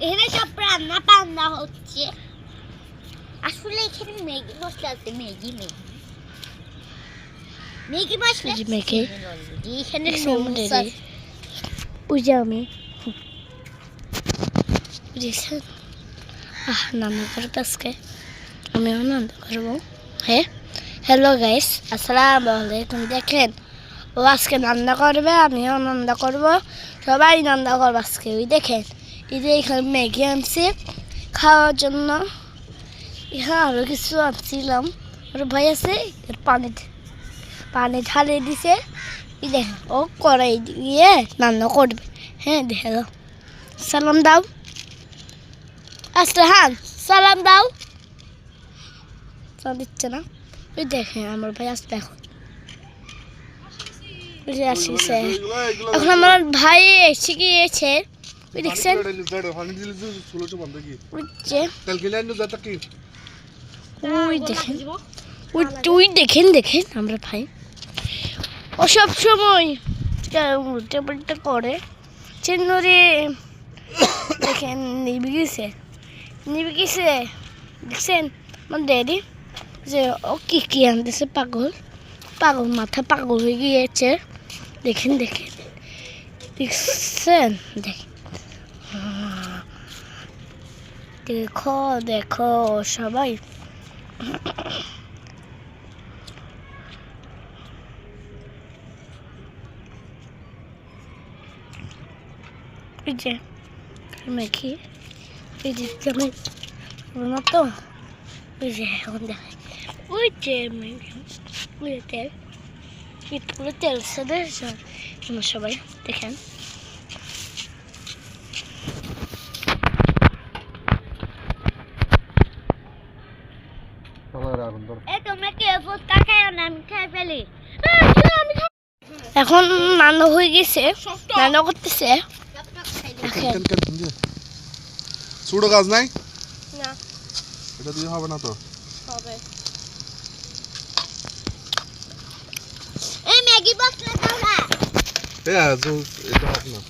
এখানে সব রান্না বান্না হচ্ছে। আসলে এখানে ম্যাগি মশলা আছে, ম্যাগি মশলা ম্যাগি এখানে সমুদ্রে বুঝে আমি বুঝেছেন রান্না করবো আজকে, আমিও রান্না করবো। হ্যাঁ, হ্যালো গাইস, আসসালামু আলাইকুম। দেখেন ও আজকে রান্না করবে, আমিও রান্না করবো, সবাই রান্না করবো আজকে। ওই দেখেন এই যে এখানে ম্যাগি আনছি খাওয়ার জন্য, এখানে আরও কিছু আনছিলাম। ওর ভয় আছে, এর পানি ঢালিয়ে দিছে। এই দেখেন ও কড়াই দিয়ে রান্না করবে। হ্যাঁ দেখো, সালাম দাও আস্তাহান, সালাম দাও। দিচ্ছে না। ওই দেখেন আমার ভাই আসবে এখন, আসছে এখন আমার ভাই এসে গিয়েছে। ওই দেখছেন ওই দেখেন, ওই দেখেন দেখেন আমরা ভাই ও সব সময় উল্টে পাল্টা করে চেন্নরে। দেখেন নিভে গেছে দেখছেন আমার ড্যাডি যে ও কি আনতেছে, পাগল মাথা পাগল হয়ে গিয়েছে। দেখেন দেখছেন দেখো সবাই। এই যে মেখি, এই যে না তো, ওই যে এখন দেখাই, ওই যে তেল ইটগুলো তেল সাদে সবাই দেখেন। এখন রান্না হয়ে গেছে, রান্না করতেছে। ছোট গাছ নাই না, এটা দিয়ে হবে না তো। হবে এই ম্যাগি মশলা দাও না। এটা হবে না।